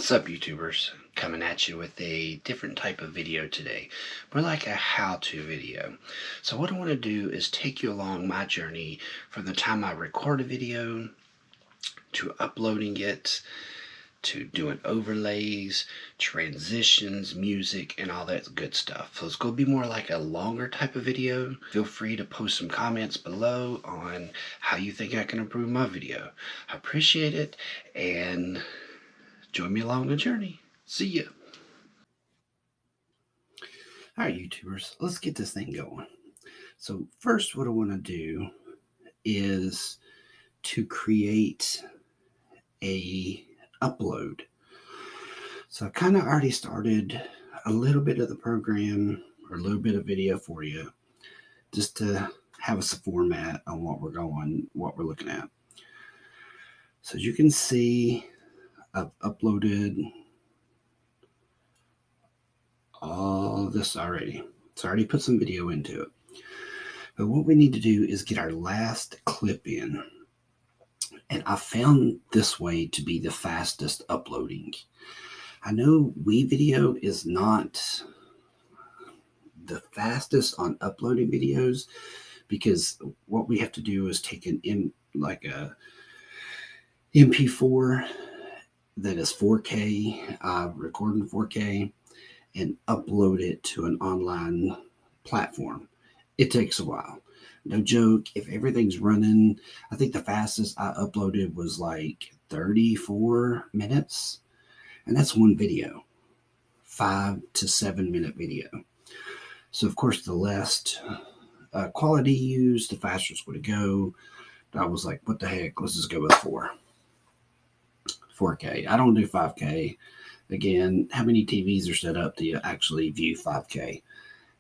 What's up, YouTubers? Coming at you with a different type of video today. More like a how-to video. So what I want to do is take you along my journey from the time I record a video to uploading it, to doing overlays, transitions, music, and all that good stuff. So it's going to be more like a longer type of video. Feel free to post some comments below on how you think I can improve my video. I appreciate it, and join me along the journey. See ya. All right, YouTubers, let's get this thing going. So first, what I want to do is to create a upload. So I kind of already started a little bit of the program or a little bit of video for you, just to have us a format on what we're looking at. So as you can see, I've uploaded all of this already. So I already put some video into it. But what we need to do is get our last clip in. And I found this way to be the fastest uploading. I know WeVideo is not the fastest on uploading videos, because what we have to do is take a MP4 that is 4K, record in 4K, and upload it to an online platform. It takes a while. No joke. If everything's running, I think the fastest I uploaded was like 34 minutes. And that's one video, 5 to 7 minute video. So of course, the less quality used, the faster it's going to go. I was like, what the heck? Let's just go with 4K. I don't do 5K. Again, how many TVs are set up to actually view 5K?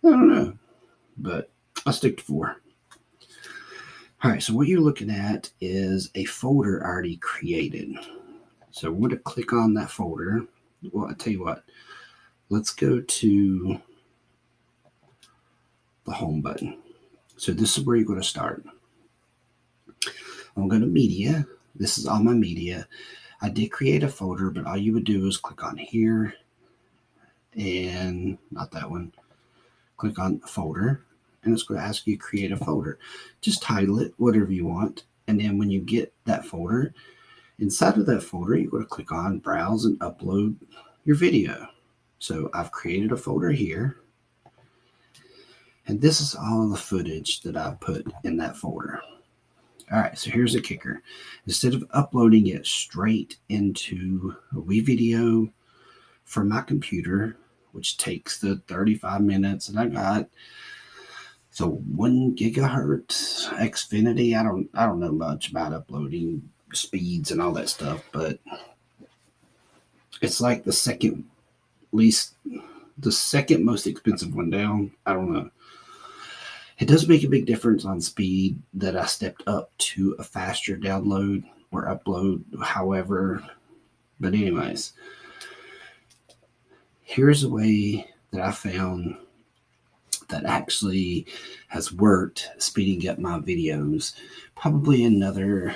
I don't know, but I'll stick to 4. All right, so what you're looking at is a folder already created. So we're going to click on that folder. Well, I'll tell you what, let's go to the home button. So this is where you're going to start. I'm going to media. This is all my media. I did create a folder, but all you would do is click on here and not that one. Click on folder, and it's going to ask you to create a folder. Just title it whatever you want. And then when you get that folder, inside of that folder, you're going to click on browse and upload your video. So I've created a folder here. And this is all the footage that I put in that folder. All right, so here's the kicker. Instead of uploading it straight into WeVideo from my computer, which takes the 35 minutes that I got, so 1 gigahertz Xfinity. I don't know much about uploading speeds and all that stuff, but it's like the second most expensive one down. I don't know. It does make a big difference on speed that I stepped up to a faster download or upload, however. But anyways, here's a way that I found that actually has worked, speeding up my videos. Probably another,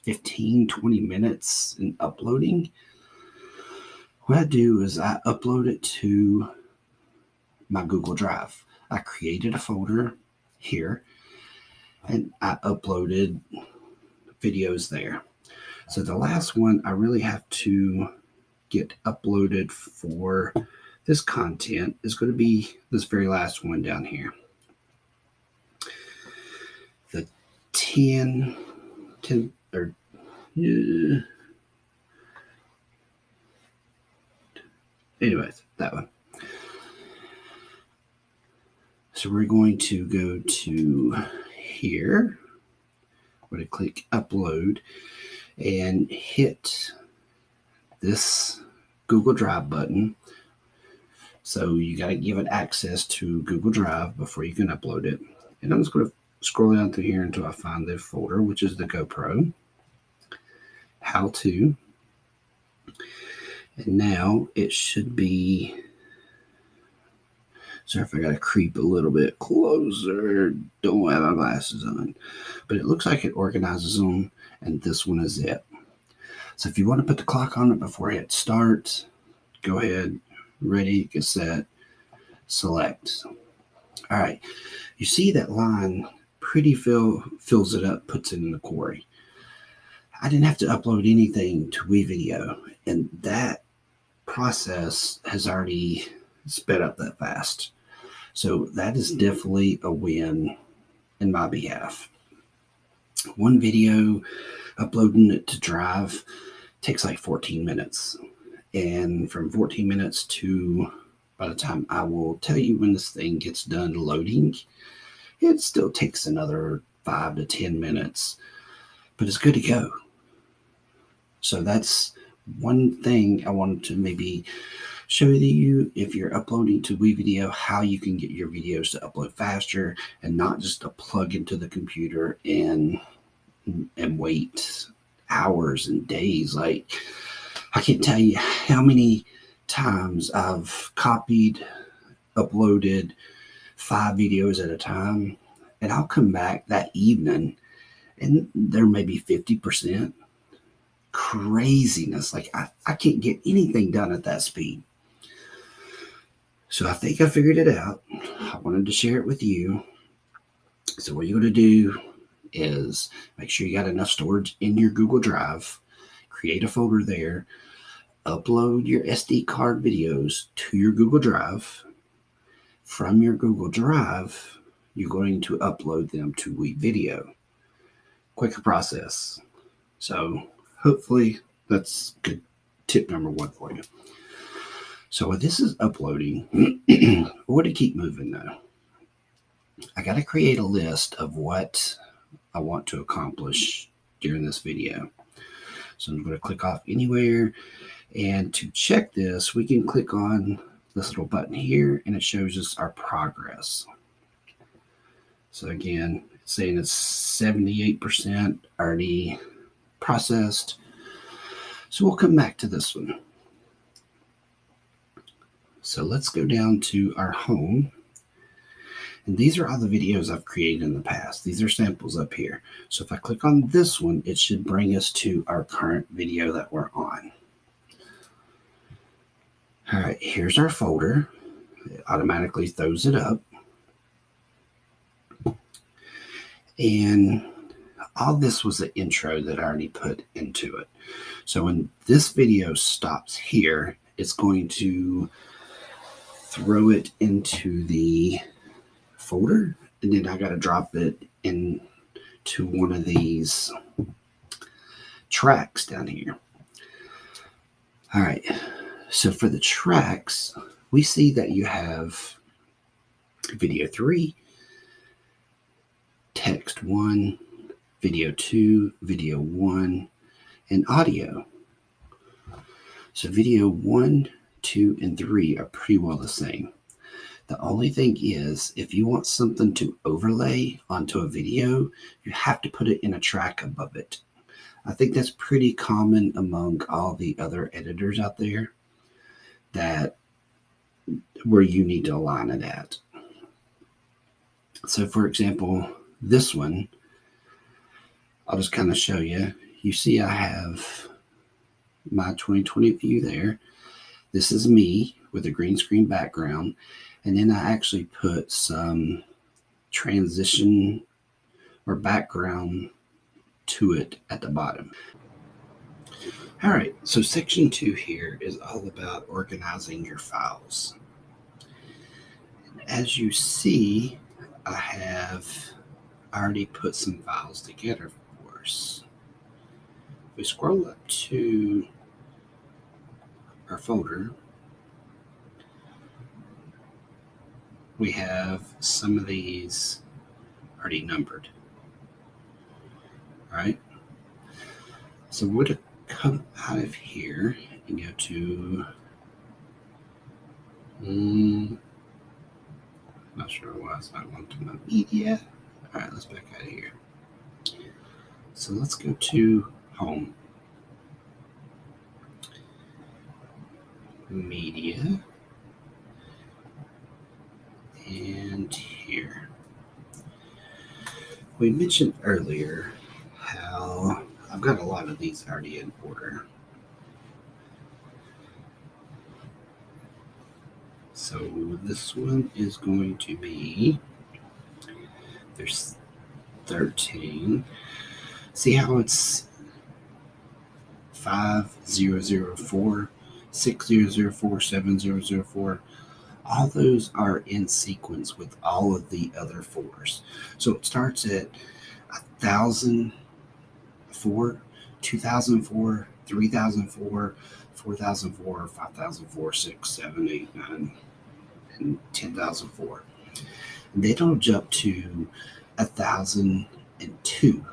15, 20 minutes in uploading. What I do is I upload it to my Google Drive. I created a folder here, and I uploaded videos there. So the last one I really have to get uploaded for this content is going to be this very last one down here. The 10 or anyways, that one. So we're going to go to here. We're going to click upload and hit this Google Drive button. So you got to give it access to Google Drive before you can upload it. And I'm just going to scroll down through here until I find the folder, which is the GoPro. How to. And now it should be. Sorry if I got to creep a little bit closer. Don't have my glasses on. But it looks like it organizes them, and this one is it. So if you want to put the clock on it before it starts, go ahead, ready, get set, select. All right, you see that line pretty fills it up, puts it in the quarry. I didn't have to upload anything to WeVideo, and that process has already sped up that fast. So that is definitely a win in my behalf. One video, uploading it to Drive, takes like 14 minutes. And from 14 minutes to by the time I will tell you when this thing gets done loading, it still takes another 5 to 10 minutes, but it's good to go. So that's one thing I wanted to maybe show you if you're uploading to WeVideo, how you can get your videos to upload faster and not just to plug into the computer and wait hours and days. Like, I can't tell you how many times I've copied, uploaded 5 videos at a time, and I'll come back that evening and there may be 50% craziness. Like, I can't get anything done at that speed. So I think I figured it out. I wanted to share it with you. So what you're going to do is make sure you got enough storage in your Google Drive, create a folder there, upload your SD card videos to your Google Drive. From your Google Drive, you're going to upload them to WeVideo. Quicker process. So hopefully that's good tip number 1 for you. So when this is uploading, we're going to keep moving though. I got to create a list of what I want to accomplish during this video. So I'm going to click off anywhere. And to check this, we can click on this little button here and it shows us our progress. So again, it's saying it's 78% already processed. So we'll come back to this one. So let's go down to our home. And these are all the videos I've created in the past. These are samples up here. So if I click on this one, it should bring us to our current video that we're on. All right, here's our folder. It automatically throws it up. And all this was the intro that I already put into it. So when this video stops here, it's going to throw it into the folder, and then I got to drop it into one of these tracks down here. All right, so for the tracks, we see that you have video 3, text 1, video 2, video 1, and audio. So video 1, 2, and 3 are pretty well the same. The only thing is, if you want something to overlay onto a video, you have to put it in a track above it. I think that's pretty common among all the other editors out there, that where you need to align it at. So for example, this one, I'll just kind of show you. You see I have my 2020 view there. This is me with a green screen background. And then I actually put some transition or background to it at the bottom. All right, so section 2 here is all about organizing your files. As you see, I have already put some files together for us. If we scroll up to our folder, we have some of these already numbered. All right. So we're going to come out of here and go to, not sure why it's not going to my media. All right, let's back out of here. So let's go to home, media, and here. We mentioned earlier how I've got a lot of these already in order. So this one is going to be, there's 13. See how it's 5004, 6004, 7004? All those are in sequence with all of the other fours. So it starts at 1004, 2004, 3004, 4004, 5004, 6, 7, 8, 9, and 10,004. They don't jump to 1002,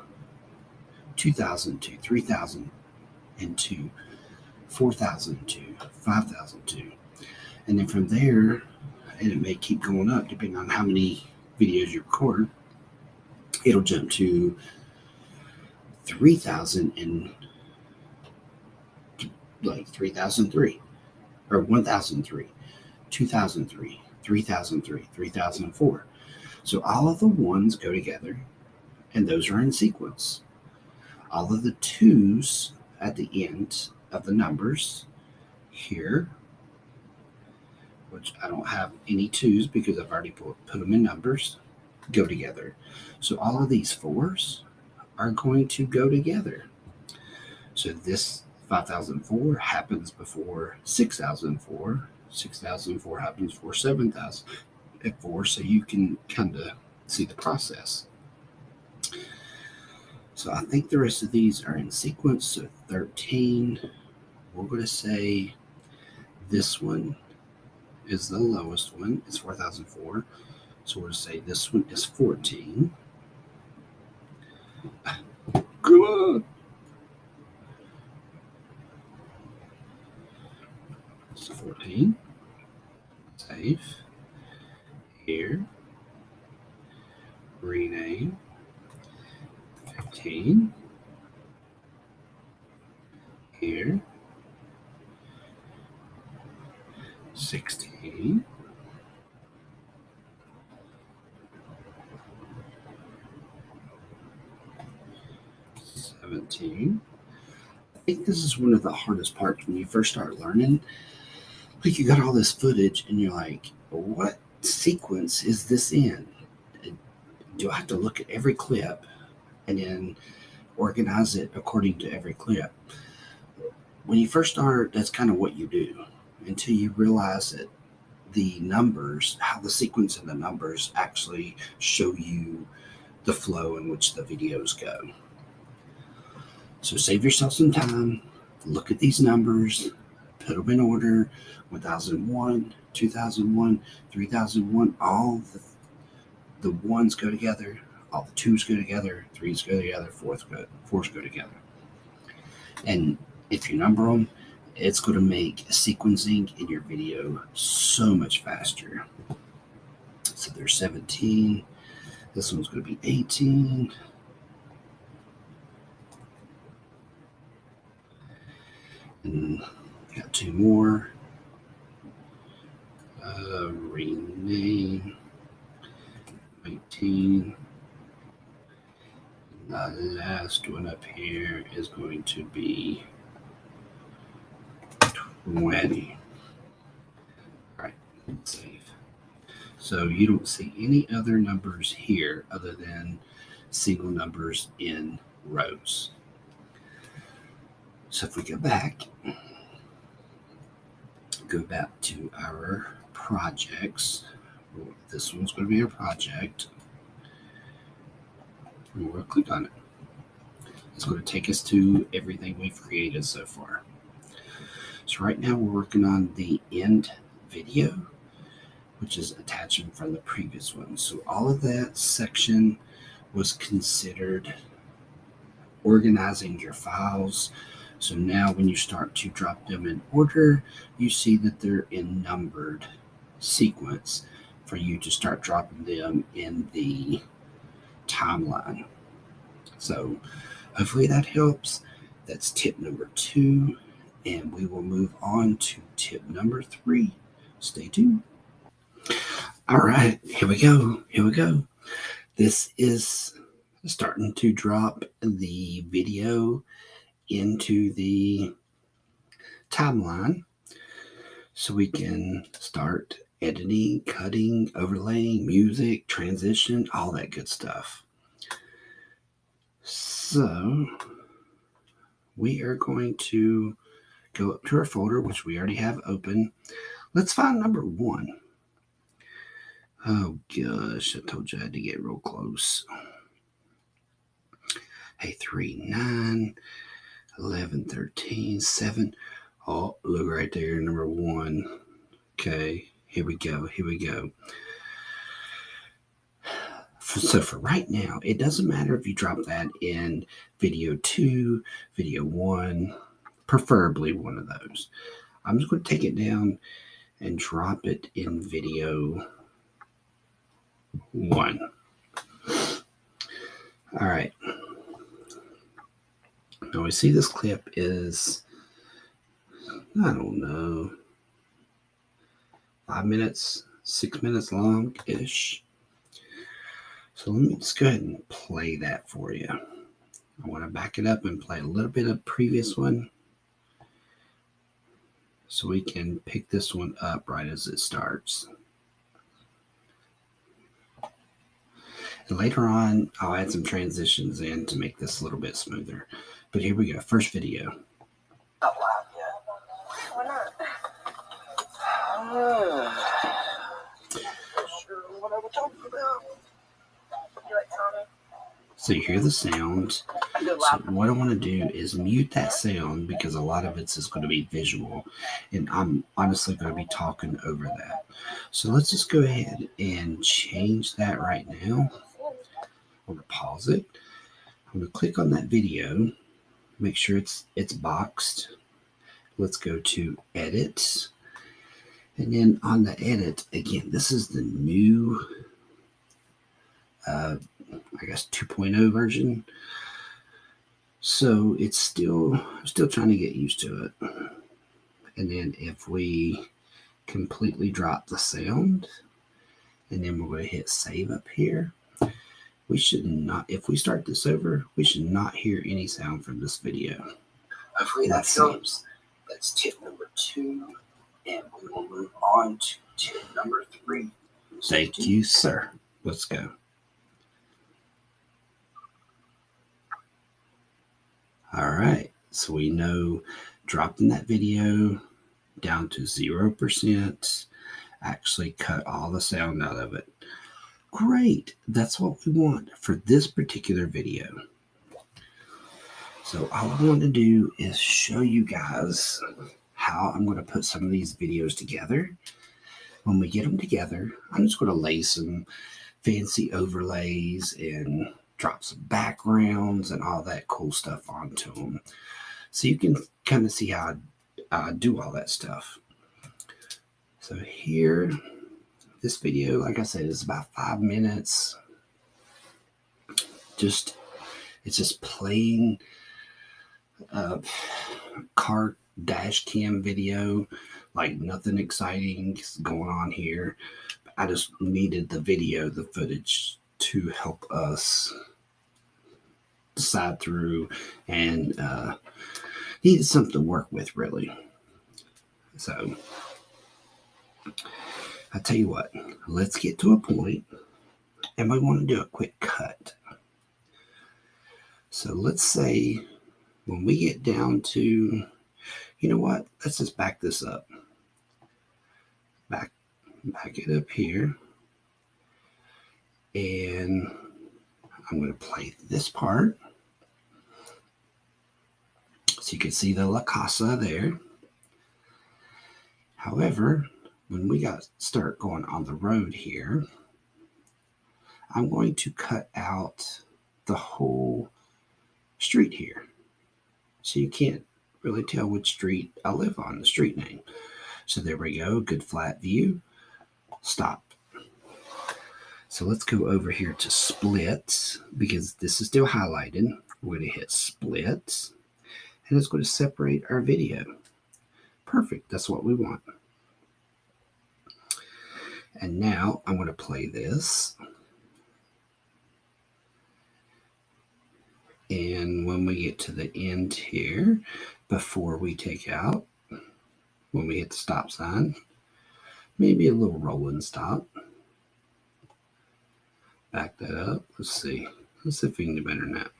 2002, 3002, 4002, 5002. And then from there, and it may keep going up depending on how many videos you record, it'll jump to 3,000 and like 3003 or 1003, 2003, 3003, 3004. So all of the ones go together, and those are in sequence. All of the twos at the end of the numbers here, which I don't have any twos because I've already put them in numbers, go together. So all of these fours are going to go together. So this 5004 happens before 6004. 6004 happens before 7004. So you can kind of see the process. So I think the rest of these are in sequence. So 13, we're going to say this one is the lowest one. It's 4004. So we're going to say this one is 14. Come on. It's 14. Save. Here. Rename. 15. Here. 16. 17. I think this is one of the hardest parts when you first start learning. Like, you got all this footage and you're like, what sequence is this in? Do I have to look at every clip and then organize it according to every clip? When you first start, that's kind of what you do until you realize that the numbers, how the sequence of the numbers actually show you the flow in which the videos go. So save yourself some time, look at these numbers, put them in order: 1001, 2001, 3001, all the ones go together, all the twos go together, threes go together, fours go together. And if you number them, it's going to make sequencing in your video so much faster. So there's 17. This one's going to be 18. And got two more. Rename 19. The last one up here is going to be 20. All right, save. So you don't see any other numbers here other than single numbers in rows. So if we go back to our projects, this one's going to be a project. And we're going to click on it. It's going to take us to everything we've created so far. So right now we're working on the end video, which is attachment from the previous one. So all of that section was considered organizing your files. So now when you start to drop them in order, you see that they're in numbered sequence for you to start dropping them in the timeline. So hopefully that helps. That's tip number 2, and we will move on to tip number 3. Stay tuned. All right, here we go. This is starting to drop the video into the timeline so we can start editing, cutting, overlaying, music, transition, all that good stuff. So we are going to go up to our folder, which we already have open. Let's find number 1. Oh gosh, I told you I had to get real close. Hey, 3, 9, 11, 13, 7. Oh, look right there, number 1. Okay, here we go. So for right now, it doesn't matter if you drop that in video 2, video 1, preferably one of those. I'm just going to take it down and drop it in video 1. All right. Now we see this clip is, I don't know, 5 minutes, 6 minutes long-ish. So let me just go ahead and play that for you. I want to back it up and play a little bit of the previous one so we can pick this one up right as it starts. And later on, I'll add some transitions in to make this a little bit smoother. But here we go. First video. Not live yet. Why not? Sure, what I was talking about. You like Tommy? So you hear the sounds. So what I want to do is mute that sound because a lot of it is going to be visual. And I'm honestly going to be talking over that. So let's just go ahead and change that right now. I'm going to pause it. I'm going to click on that video. Make sure it's boxed. Let's go to edit. And then on the edit, again, this is the new, I guess 2.0 version. So it's still trying to get used to it. And then if we completely drop the sound, and then we're going to hit save up here, we should not, if we start this over, we should not hear any sound from this video. Hopefully that helps. That's tip number 2. And we will move on to tip number 3. Thank you, sir. Let's go. All right. So we know dropping that video down to 0% actually cut all the sound out of it. Great. That's what we want for this particular video. So all I want to do is show you guys how I'm going to put some of these videos together. When we get them together, I'm just going to lay some fancy overlays and drop some backgrounds and all that cool stuff onto them. So you can kind of see how I do all that stuff. So here, this video, like I said, is about 5 minutes. It's just plain car dash cam video, like nothing exciting going on here. I just needed the footage to help us decide through and needed something to work with, really. So I tell you what, let's get to a point and we want to do a quick cut. So let's say when we get down to, you know what, let's just back this up. Back it up here. And I'm going to play this part. So you can see the La Casa there. However, when we start going on the road here, I'm going to cut out the whole street here. So you can't really tell which street I live on, the street name. So there we go, good flat view. Stop. So let's go over here to split, because this is still highlighted. We're going to hit split, and it's going to separate our video. Perfect, that's what we want. And now I'm going to play this. And when we get to the end here, before we take out, when we hit the stop sign, maybe a little rolling stop. Back that up. Let's see. Let's see if we can do better than that.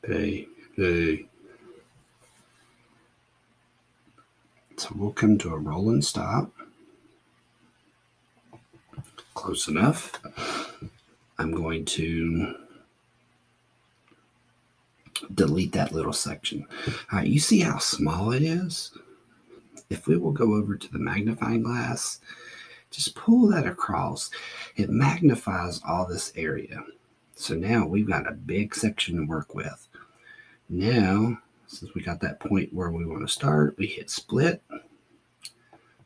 Play. So we'll come to a rolling stop. Close enough. I'm going to delete that little section. All right, you see how small it is? If we will go over to the magnifying glass, just pull that across. It magnifies all this area. So now we've got a big section to work with. Now, since we got that point where we want to start, we hit split.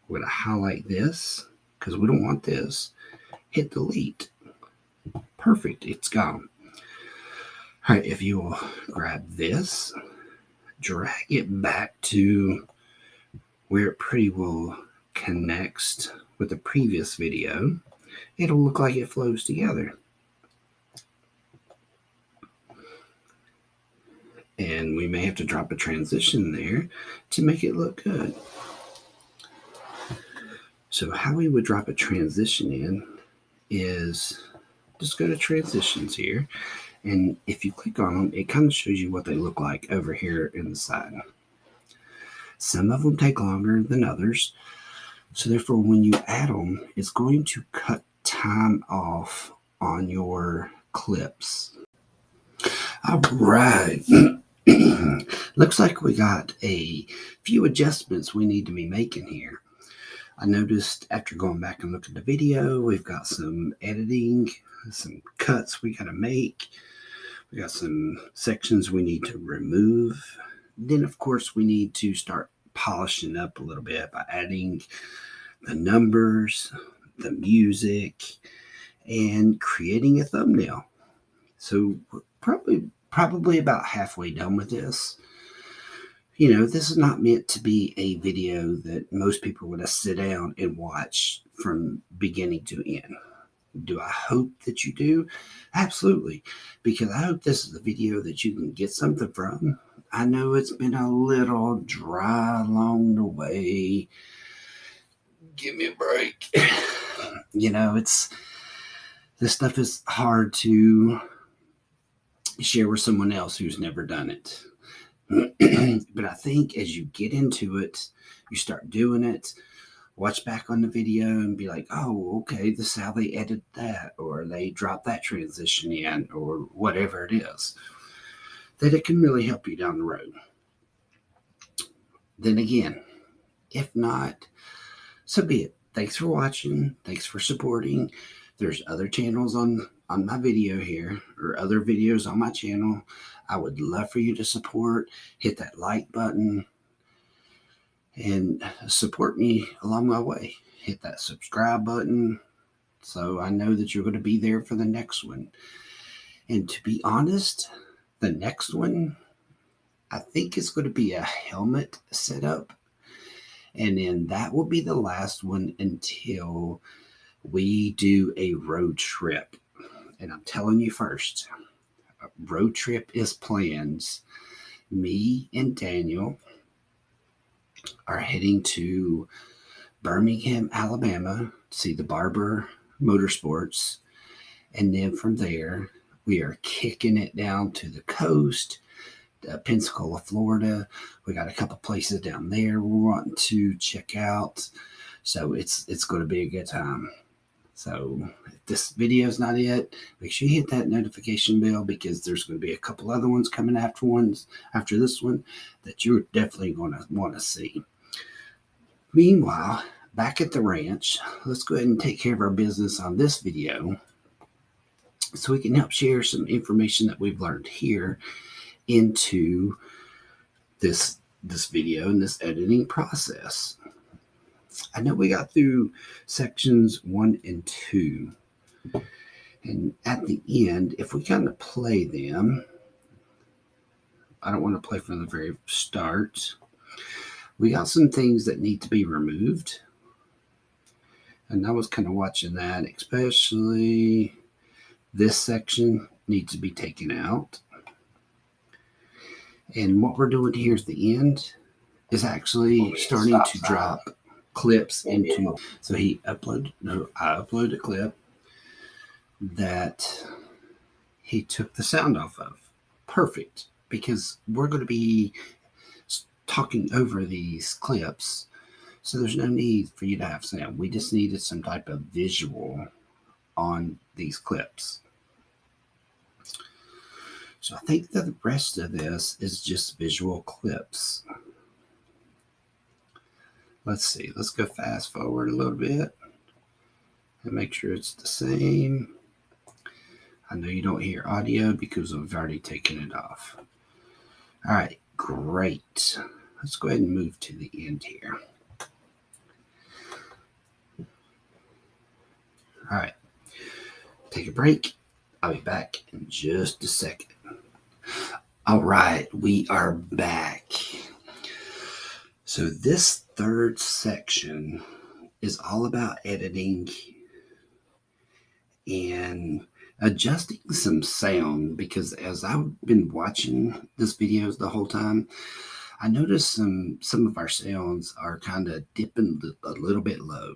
We're going to highlight this because we don't want this. Hit delete. Perfect. It's gone. All right, if you will grab this, drag it back to where it pretty well connects with the previous video, it'll look like it flows together. And we may have to drop a transition there to make it look good. So how we would drop a transition in is just go to transitions here. And if you click on them, it kind of shows you what they look like over here in the side. Some of them take longer than others. So therefore, when you add them, it's going to cut time off on your clips. All right. Looks like we got a few adjustments we need to be making here. I noticed after going back and looking at the video, we've got some editing, some cuts we got to make. We got some sections we need to remove. Then, of course, we need to start polishing up a little bit by adding the numbers, the music, and creating a thumbnail. So we're probably about halfway done with this. You know, this is not meant to be a video that most people would sit down and watch from beginning to end. Do I hope that you do? Absolutely. Because I hope this is a video that you can get something from. I know it's been a little dry along the way. Give me a break. You know, this stuff is hard to share with someone else who's never done it. But I think as you get into it, you start doing it, watch back on the video and be like, oh, okay, this is how they edit that, or they drop that transition in, or whatever it is, that it can really help you down the road. Then again, if not, so be it. Thanks for watching. Thanks for supporting. There's other channels on my video here, or other videos on my channel. I would love for you to support. Hit that like button and support me along my way. Hit that subscribe button so I know that you're going to be there for the next one. And to be honest, the next one, I think it's going to be a helmet setup. And then that will be the last one until we do a road trip. And I'm telling you first, a road trip is planned. Me and Daniel are heading to Birmingham, Alabama to see the Barber Motorsports. And then from there, we are kicking it down to the coast, Pensacola, Florida. We got a couple places down there we're wanting to check out. So it's going to be a good time. So if this video is not it, make sure you hit that notification bell, because there's going to be a couple other ones coming after this one that you're definitely going to want to see. Meanwhile, back at the ranch, let's go ahead and take care of our business on this video so we can help share some information that we've learned here into this video and this editing process. I know we got through sections 1 and 2, and at the end, if we kind of play them, I don't want to play from the very start. We got some things that need to be removed, and I was kind of watching that, especially this section. needs to be taken out. And what we're doing here at the end is actually starting to drop clips into. So I uploaded a clip that he took the sound off of. Perfect, because we're going to be talking over these clips, so there's no need for you to have sound. We just needed some type of visual on these clips. So I think that the rest of this is just visual clips. Let's see. Let's go fast forward a little bit and make sure it's the same. I know you don't hear audio because I've already taken it off. All right, great. Let's go ahead and move to the end here. All right, take a break. I'll be back in just a second. All right, we are back. So this third section is all about editing and adjusting some sound, because as I've been watching this videos the whole time, I noticed some of our sounds are kind of dipping a little bit low.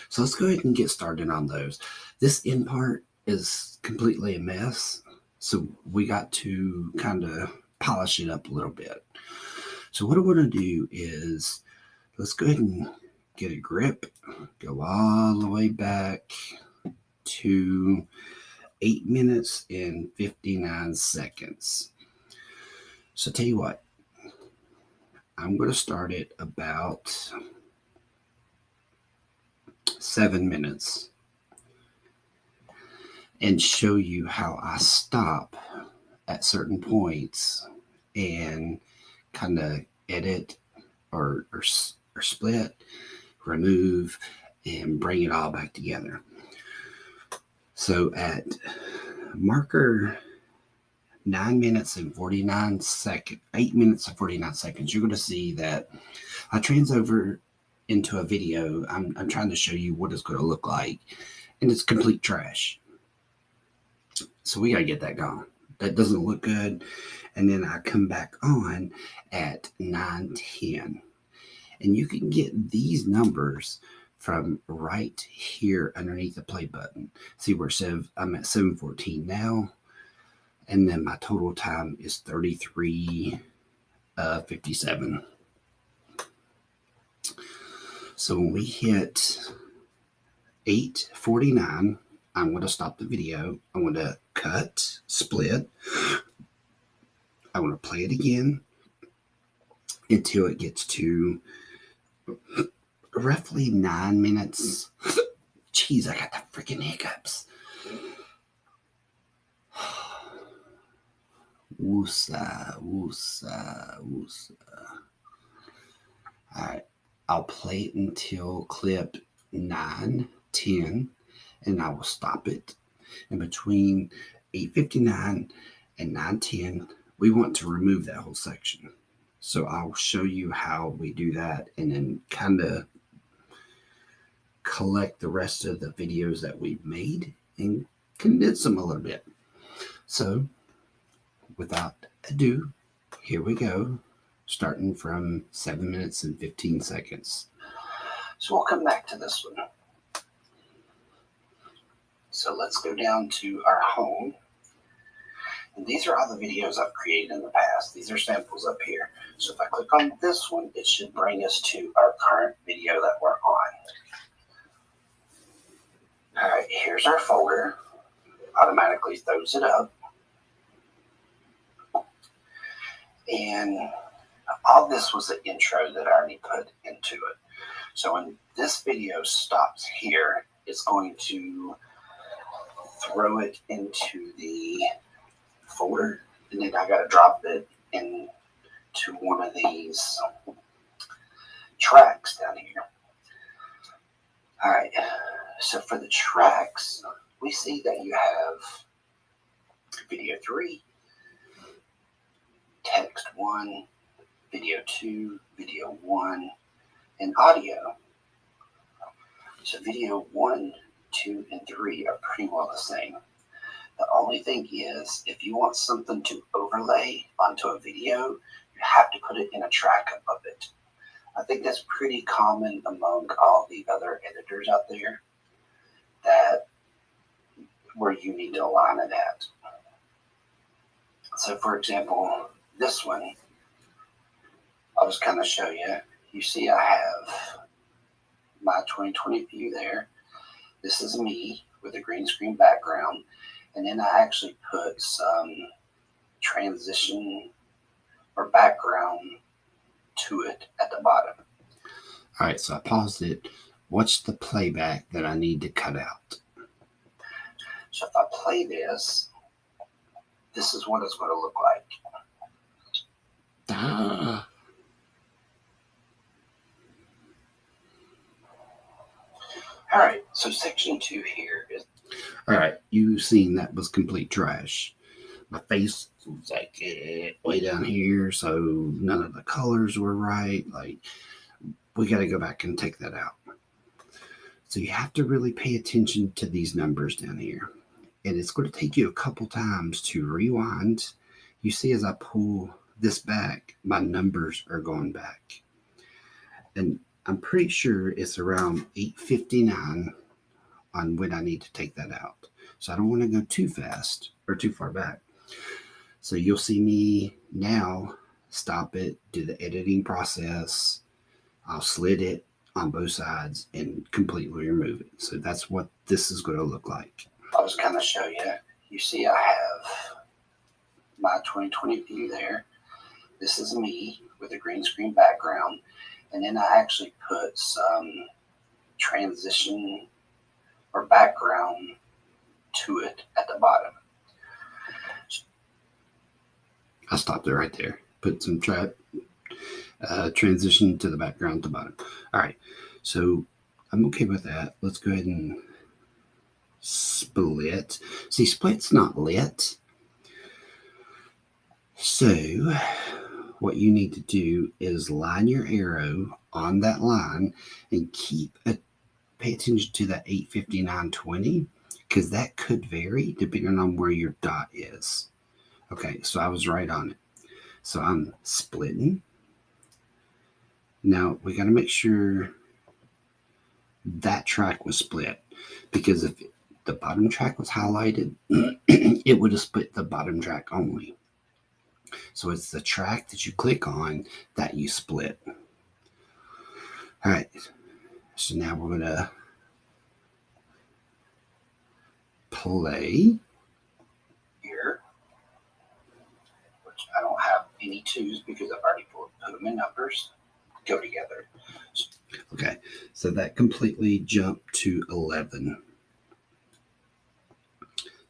So let's go ahead and get started on those. This end part is completely a mess, so we got to kind of polish it up a little bit. So what I want to do is, let's go ahead and get a grip, go all the way back to 8 minutes and 59 seconds. So tell you what, I'm going to start it about 7 minutes and show you how I stop at certain points and kind of edit or split, remove, and bring it all back together. So at marker 9 minutes and 49 seconds, 8 minutes and 49 seconds, you're going to see that I trans over into a video. I'm trying to show you what it's going to look like, and it's complete trash. So we got to get that gone. That doesn't look good. And then I come back on at 9:10. And you can get these numbers from right here underneath the play button. See where I'm at 7:14 now. And then my total time is 33:57. So when we hit 8:49, I'm going to stop the video. I'm going to cut, split. I want to play it again until it gets to roughly 9 minutes. Jeez, I got the freaking hiccups. Woosa, woosa, woosa. All right, I'll play it until clip 9:10, and I will stop it. And between 8:59 and 9:10, we want to remove that whole section. So I'll show you how we do that, and then kind of collect the rest of the videos that we've made and condense them a little bit. So without ado, here we go, starting from 7 minutes and 15 seconds. So we'll come back to this one. So let's go down to our home. And these are all the videos I've created in the past. These are samples up here. So if I click on this one, it should bring us to our current video that we're on. All right, here's our folder. Automatically throws it up. And all this was the intro that I already put into it. So when this video stops here, it's going to throw it into the folder, and then I got to drop it into one of these tracks down here. All right, so for the tracks, we see that you have video 3, text 1, video 2, video 1, and audio. So video 1, 2, and 3 are pretty well the same. The only thing is, if you want something to overlay onto a video, you have to put it in a track above it. I think that's pretty common among all the other editors out there, that where you need to align it at. So for example, this one, I'll just kind of show you. You see I have my 2020 view there. This is me with a green screen background. And then I actually put some transition or background to it at the bottom. All right, so I paused it. What's the playback that I need to cut out? So if I play this, this is what it's going to look like. All right, so section 2 here is... All right, you seen that was complete trash. My face was like way down here, so none of the colors were right. Like, we got to go back and take that out. So you have to really pay attention to these numbers down here. And it's going to take you a couple times to rewind. You see, as I pull this back, my numbers are going back. And I'm pretty sure it's around 8:59 on when I need to take that out. So I don't want to go too fast or too far back. So you'll see me now stop it, do the editing process. I'll slit it on both sides and completely remove it. So that's what this is going to look like. I'll just kind of show you. You see I have my 2020 view there. This is me with a green screen background. And then I actually put some transition or background to it at the bottom. I'll stop there right there. Put some transition to the background at the bottom. All right, so I'm okay with that. Let's go ahead and split. See, split's not lit. So what you need to do is line your arrow on that line and pay attention to that 8:59:20, because that could vary depending on where your dot is. Okay, so I was right on it. So I'm splitting. Now we got to make sure that track was split, because if the bottom track was highlighted, it would have split the bottom track only. So it's the track that you click on that you split. All right, so now we're going to play. Here, which I don't have any twos because I've already put them in numbers. Go together. Okay, so that completely jumped to 11.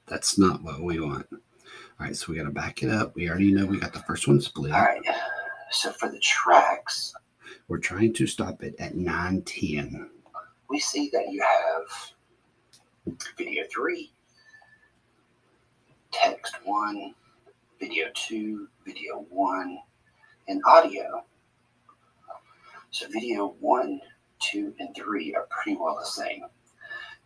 That's not what we want. All right, so we got to back it up. We already know we got the first one split. All right, so for the tracks, we're trying to stop it at 9:10. We see that you have video 3, text 1, video 2, video 1, and audio. So video 1, 2, and 3 are pretty well the same.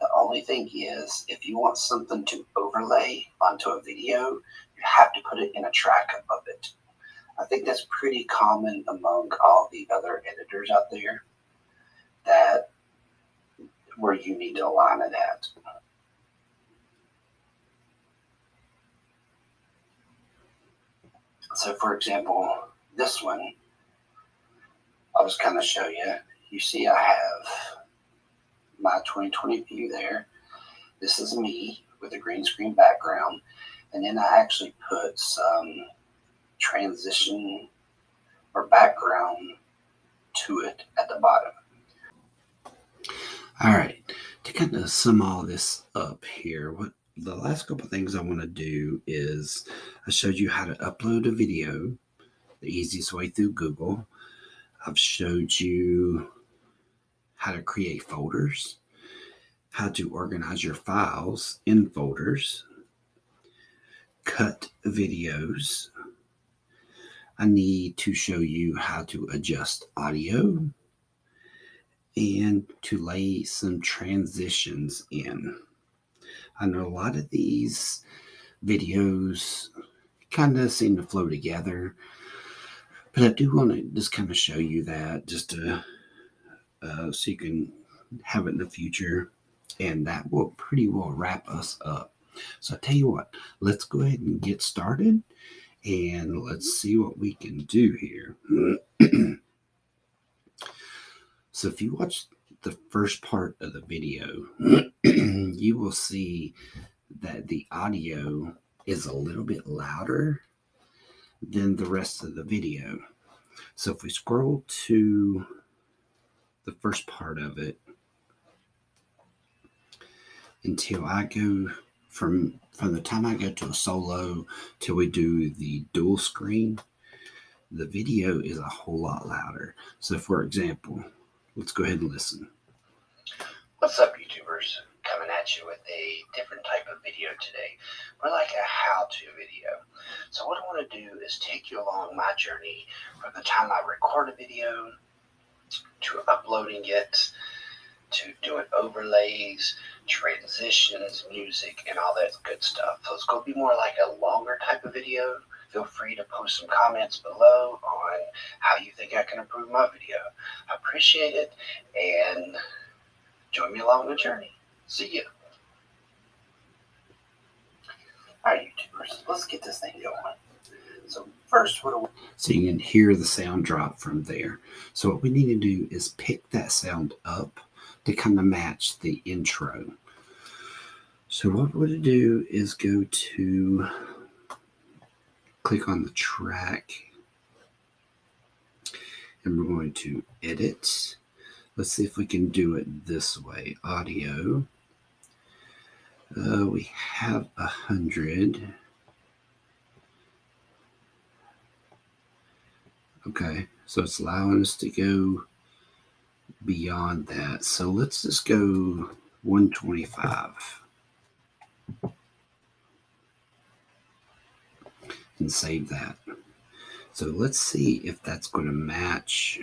The only thing is, if you want something to overlay onto a video, you have to put it in a track above it. I think that's pretty common among all the other editors out there, that where you need to align it at. So for example, this one, I'll just kind of show you. You see I have my 2020 view there. This is me with a green screen background. And then I actually put some transition or background to it at the bottom. All right, to kind of sum all this up here, what the last couple of things I want to do is I showed you how to upload a video the easiest way through Google. I've showed you how to create folders, how to organize your files in folders, cut videos. I need to show you how to adjust audio and to lay some transitions in. I know a lot of these videos kind of seem to flow together. But I do want to just kind of show you that just to, so you can have it in the future. And that will pretty well wrap us up. So I tell you what, let's go ahead and get started and let's see what we can do here. So if you watch the first part of the video, you will see that the audio is a little bit louder than the rest of the video. So if we scroll to the first part of it until I go from the time I go to a solo till we do the dual screen, the video is a whole lot louder. So for example, let's go ahead and listen. What's up, YouTubers? Coming at you with a different type of video today. More like a how-to video. So what I want to do is take you along my journey from the time I record a video to uploading it, to doing overlays, transitions, music, and all that good stuff. So it's going to be more like a longer type of video. Feel free to post some comments below on how you think I can improve my video. I appreciate it, and join me along the journey. See you. All right, YouTubers, let's get this thing going. So first, so you can hear the sound drop from there. So what we need to do is pick that sound up to kind of match the intro. So what we're going to do is go to click on the track, and we're going to edit. Let's see if we can do it this way. Audio. We have 100. Okay, so it's allowing us to go beyond that. So let's just go 125 and save that. So let's see if that's going to match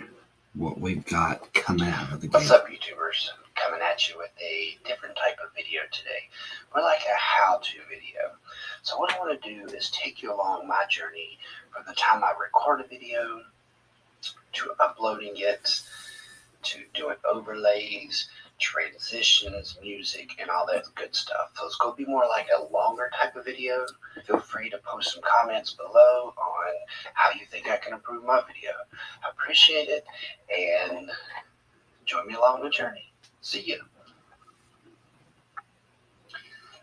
what we've got coming out of the gate. What's up, YouTubers? Coming at you with a different type of video today. More like a how-to video. So what I want to do is take you along my journey from the time I record a video to uploading it, to doing overlays, transitions, music, and all that good stuff. So it's going to be more like a longer type of video. Feel free to post some comments below on how you think I can improve my video. I appreciate it, and join me along the journey. See you.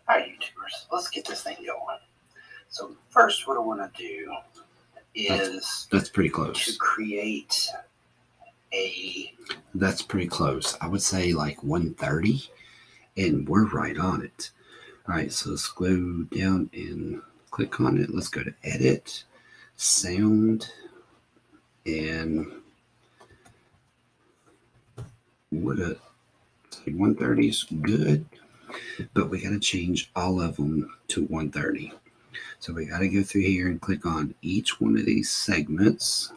All right, YouTubers, let's get this thing going. So first, what I want to do is that's pretty close to create that's pretty close. I would say like 130, and we're right on it. All right, so let's go down and click on it. Let's go to edit, sound, and what a 130 is good, but we got to change all of them to 130. So we got to go through here and click on each one of these segments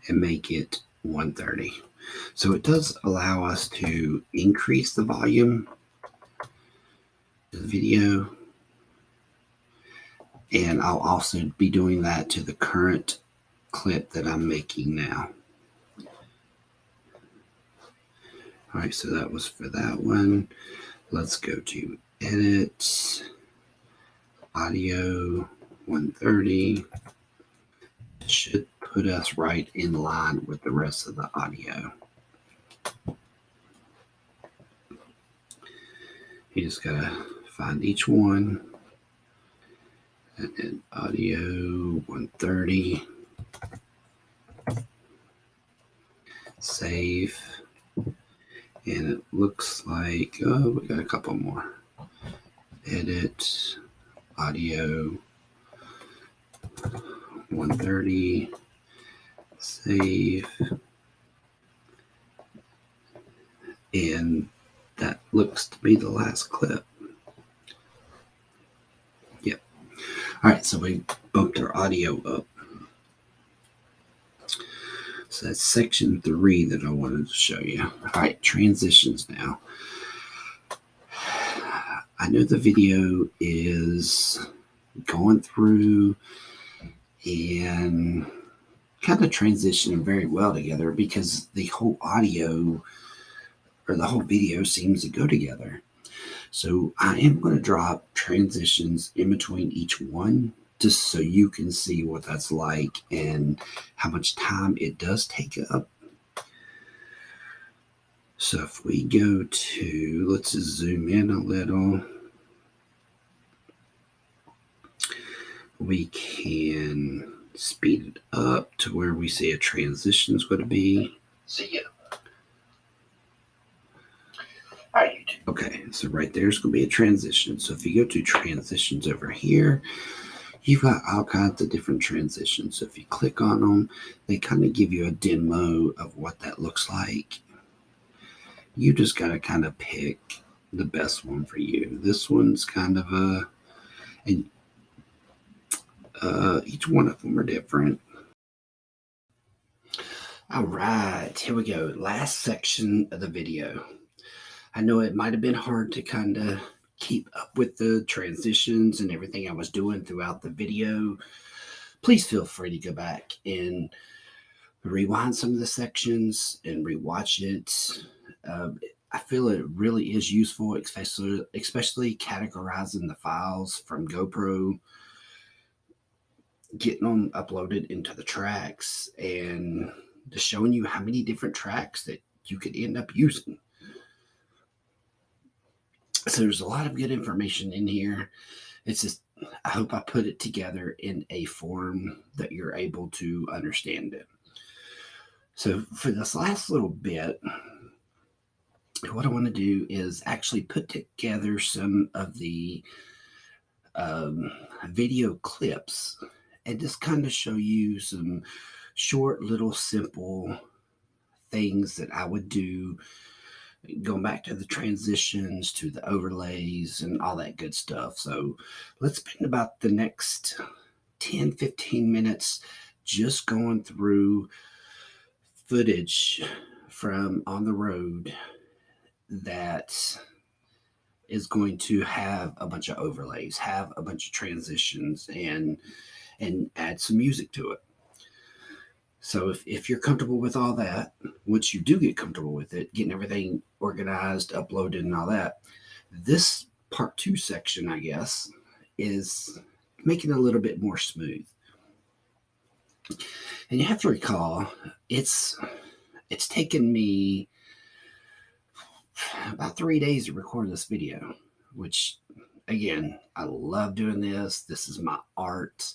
and make it 130. So it does allow us to increase the volume of the video, and I'll also be doing that to the current clip that I'm making now. All right, so that was for that one. Let's go to edit, audio, 130. It should put us right in line with the rest of the audio. You just gotta find each one, and then audio 130, save, and it looks like, oh, we got a couple more. Edit, audio 130, save, and that looks to be the last clip. Yep. All right, so we bumped our audio up. So that's section 3 that I wanted to show you. All right, transitions now. I know the video is going through and kind of transitioning very well together because the whole audio or the whole video seems to go together. So I am going to drop transitions in between each one just so you can see what that's like and how much time it does take up. So if we go to, let's just zoom in a little. We can speed it up to where we see a transition is going to be. See ya. All right, YouTube. Okay, so right there's going to be a transition. So if you go to transitions over here, you've got all kinds of different transitions. So if you click on them, they kind of give you a demo of what that looks like. You just got to kind of pick the best one for you. This one's kind of and each one of them are different. All right, here we go. Last section of the video. I know it might have been hard to kind of keep up with the transitions and everything I was doing throughout the video. Please feel free to go back and rewind some of the sections and rewatch it. I feel it really is useful, especially categorizing the files from GoPro, getting them uploaded into the tracks, and just showing you how many different tracks that you could end up using. So there's a lot of good information in here. It's just, I hope I put it together in a form that you're able to understand it. So for this last little bit, what I want to do is actually put together some of the video clips and just kind of show you some short, little, simple things that I would do, going back to the transitions, to the overlays, and all that good stuff. So let's spend about the next 10-15 minutes just going through footage from on the road that is going to have a bunch of overlays, have a bunch of transitions, and add some music to it. So if you're comfortable with all that, once you do get comfortable with it, getting everything organized, uploaded, and all that, this part 2 section, I guess, is making it a little bit more smooth. And you have to recall, it's taken me about 3 days to record this video, which, again, I love doing this. This is my art.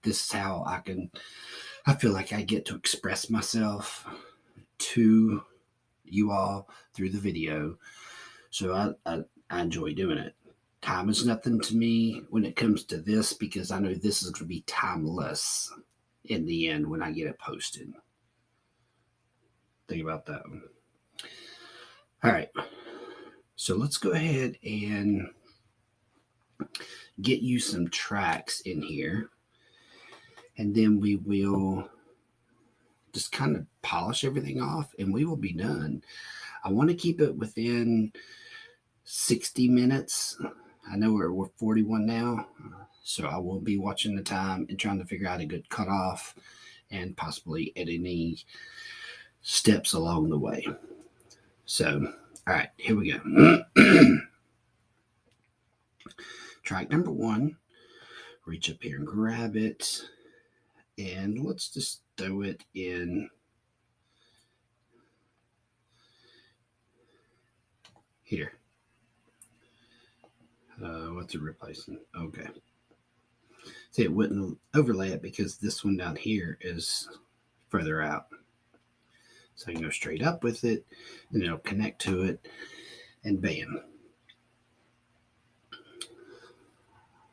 This is how I feel like I get to express myself to you all through the video. So I enjoy doing it. Time is nothing to me when it comes to this, because I know this is going to be timeless in the end when I get it posted. Think about that one. All right. So let's go ahead and get you some tracks in here. And then we will just kind of polish everything off and we will be done. I want to keep it within 60 minutes. I know we're 41 now, so I will be watching the time and trying to figure out a good cutoff and possibly editing steps along the way. So, all right, here we go. Track number 1, reach up here and grab it. And let's just throw it in here. What's it replacing? Okay. See, it wouldn't overlay it because this one down here is further out. So I can go straight up with it, and it'll connect to it, and bam.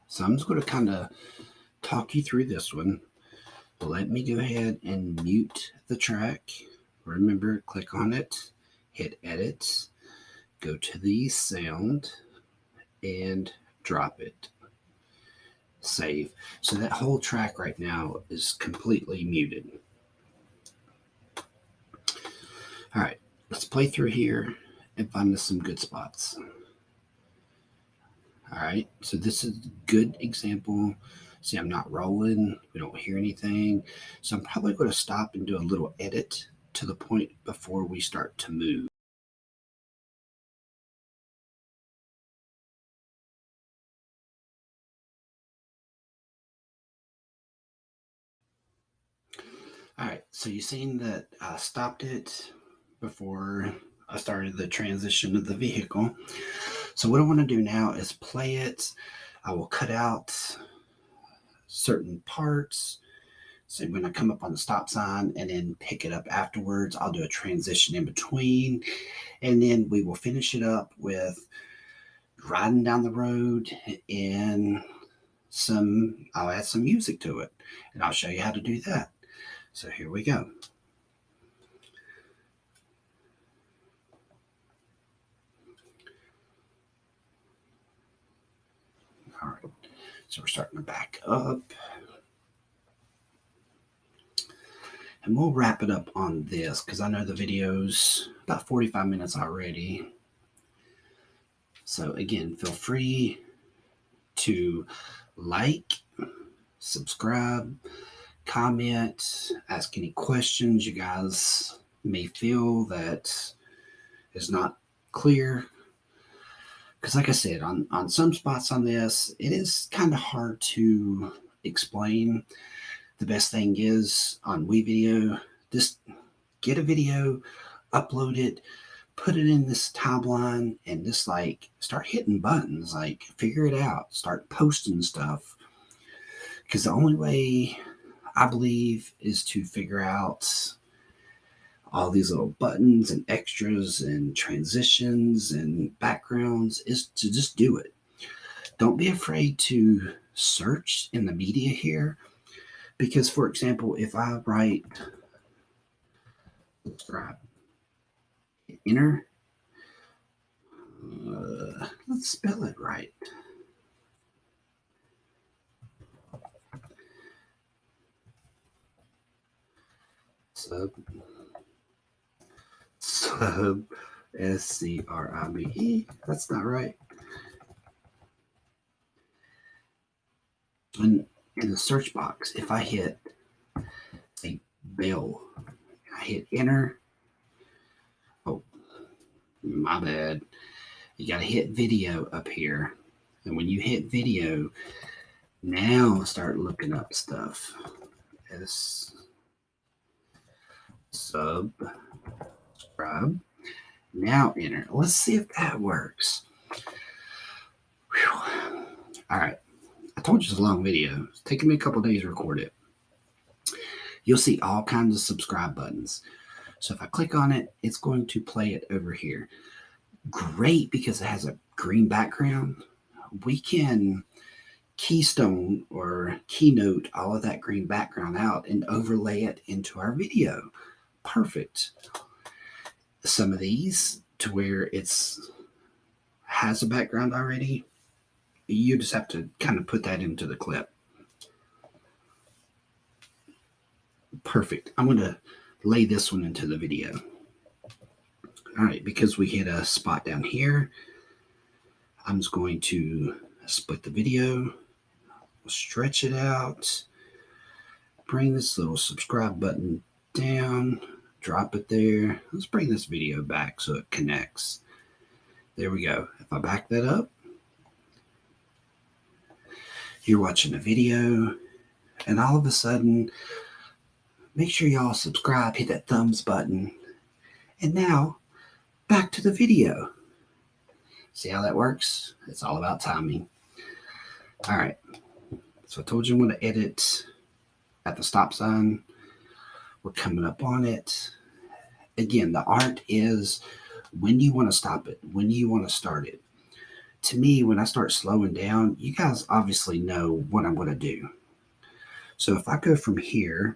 So I'm just going to kind of talk you through this one. Let me go ahead and mute the track. Remember, click on it, hit edit, go to the sound, and drop it. Save. So that whole track right now is completely muted. All right, let's play through here and find us some good spots. All right, so this is a good example. See, I'm not rolling. We don't hear anything. So I'm probably going to stop and do a little edit to the point before we start to move. All right, so you've seen that I stopped it before I started the transition of the vehicle. So what I want to do now is play it. I will cut out certain parts. So when I come up on the stop sign and then pick it up afterwards, I'll do a transition in between. And then we will finish it up with riding down the road and I'll add some music to it. And I'll show you how to do that. So here we go. All right. So we're starting to back up. And we'll wrap it up on this because I know the video's about 45 minutes already. So again, feel free to like, subscribe, comment, ask any questions you guys may feel that is not clear. Because like I said, on some spots on this, it is kind of hard to explain. The best thing is on WeVideo, just get a video, upload it, put it in this timeline, and just like start hitting buttons, like figure it out, start posting stuff. Because the only way I believe is to figure out all these little buttons and extras and transitions and backgrounds is to just do it. Don't be afraid to search in the media here. Because, for example, if I write subscribe, enter, let's spell it right. Sub, SCRIBE. That's not right. And in the search box, if I hit a bell, I hit enter. Oh, my bad. You got to hit video up here. And when you hit video, now start looking up stuff. S subscribe. Now enter. Let's see if that works. Whew. All right. I told you it's a long video. It's taking me a couple days to record it. You'll see all kinds of subscribe buttons. So if I click on it, it's going to play it over here. Great, because it has a green background. We can keystone or keynote all of that green background out and overlay it into our video. Perfect. Some of these to where it's has a background already, you just have to kind of put that into the clip. Perfect. I'm going to lay this one into the video. All right, because we hit a spot down here, I'm just going to split the video, stretch it out, bring this little subscribe button down, drop it there. Let's bring this video back so it connects. There we go. If I back that up, you're watching a video, and all of a sudden, make sure y'all subscribe, hit that thumbs button, and now back to the video. See how that works? It's all about timing. All right. So I told you I'm going to edit at the stop sign. We're coming up on it. Again, the art is when you want to stop it, when you want to start it. To me, when I start slowing down, you guys obviously know what I'm going to do. So if I go from here,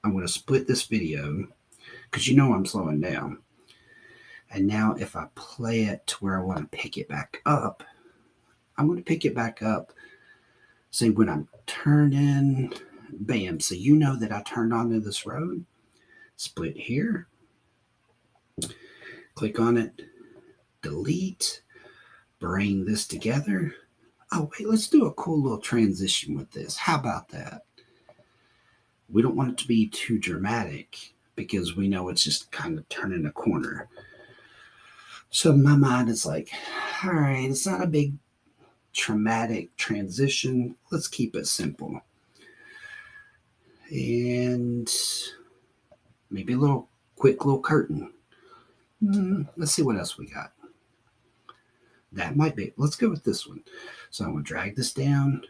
I'm going to split this video because you know I'm slowing down. And now if I play it to where I want to pick it back up, I'm going to pick it back up. Say when I'm turning, bam. So you know that I turned onto this road. Split here. Click on it. Delete. Bring this together. Oh, wait, let's do a cool little transition with this. How about that? We don't want it to be too dramatic because we know it's just kind of turning a corner. So my mind is like, all right, it's not a big traumatic transition. Let's keep it simple. And maybe a little quick little curtain. Let's see what else we got. That might be. Let's go with this one. So I'm going to drag this down.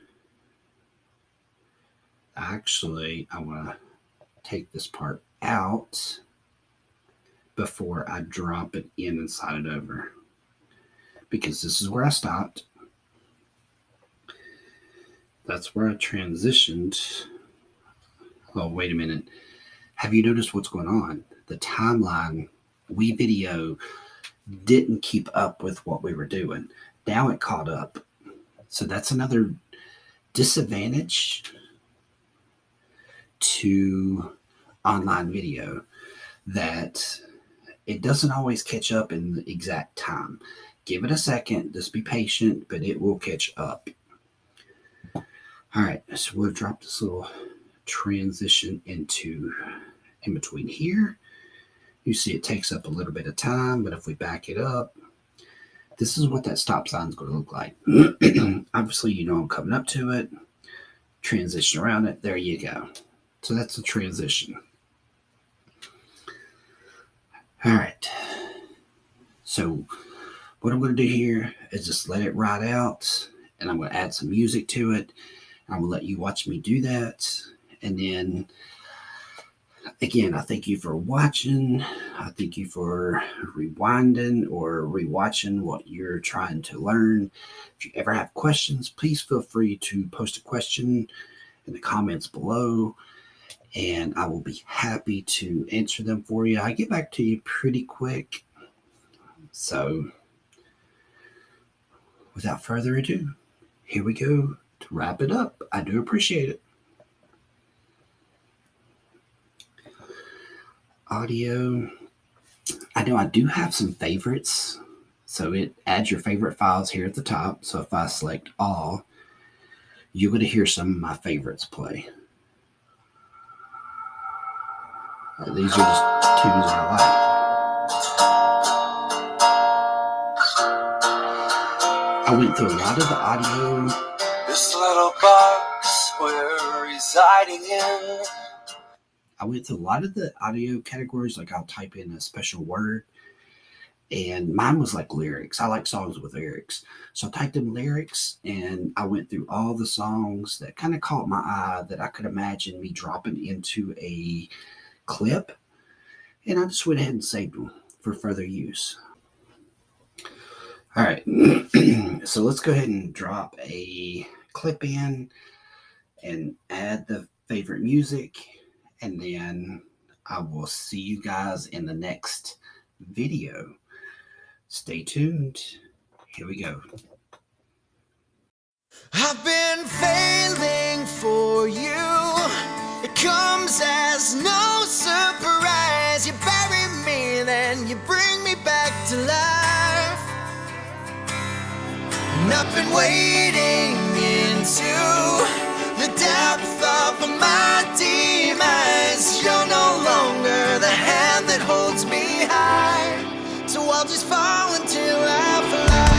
Actually, I want to take this part out before I drop it in and slide it over, because this is where I stopped. That's where I transitioned. Oh, wait a minute. Have you noticed what's going on? The timeline, WeVideo didn't keep up with what we were doing. Now it caught up. So that's another disadvantage to online video, that it doesn't always catch up in the exact time. Give it a second, just be patient, but it will catch up. All right, so we'll drop this little transition in between here. You see it takes up a little bit of time, but if we back it up, this is what that stop sign is going to look like. Obviously, you know I'm coming up to it, transition around it, there you go. So that's a transition. All right. So what I'm going to do here is just let it ride out, and I'm going to add some music to it. I'm going to let you watch me do that. And then, again, I thank you for watching. I thank you for rewinding or rewatching what you're trying to learn. If you ever have questions, please feel free to post a question in the comments below, and I will be happy to answer them for you. I get back to you pretty quick. So, without further ado, here we go to wrap it up. I do appreciate it. Audio. I know I do have some favorites. So it adds your favorite files here at the top. So if I select all, you're going to hear some of my favorites play. These are just tunes I like. I went through a lot of the audio. This little box we're residing in. I went through a lot of the audio categories. Like I'll type in a special word, and mine was like lyrics. I like songs with lyrics. So I typed in lyrics, and I went through all the songs that kind of caught my eye that I could imagine me dropping into a clip. And I just went ahead and saved them for further use. All right. So let's go ahead and drop a clip in and add the favorite music. And then I will see you guys in the next video. Stay tuned. Here we go. I've been failing for you. It comes as no surprise. You bury me, then you bring me back to life. And I've been wading into the depth of my demise. You're no longer the hand that holds me high. So I'll just fall until I fly.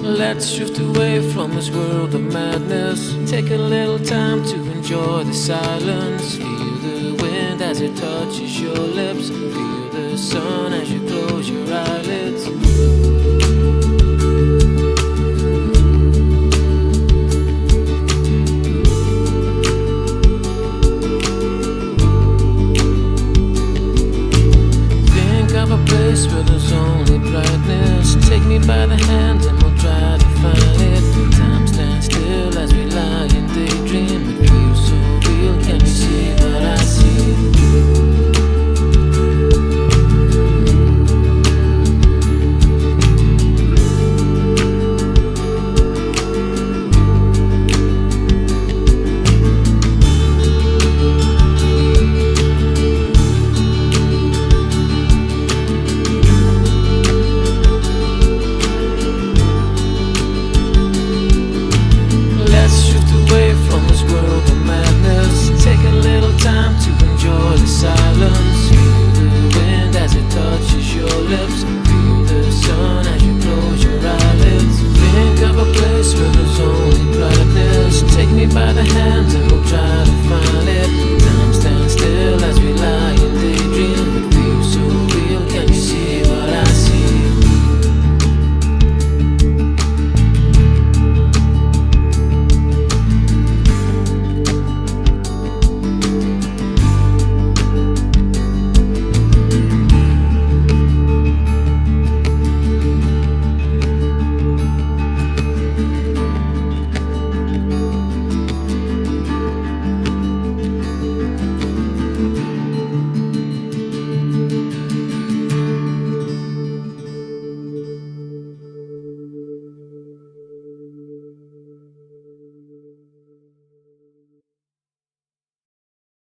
Let's drift away from this world of madness. Take a little time to enjoy the silence. Feel the wind as it touches your lips. Feel the sun as you close your eyelids. Think of a place where there's only brightness. Take me by the hand and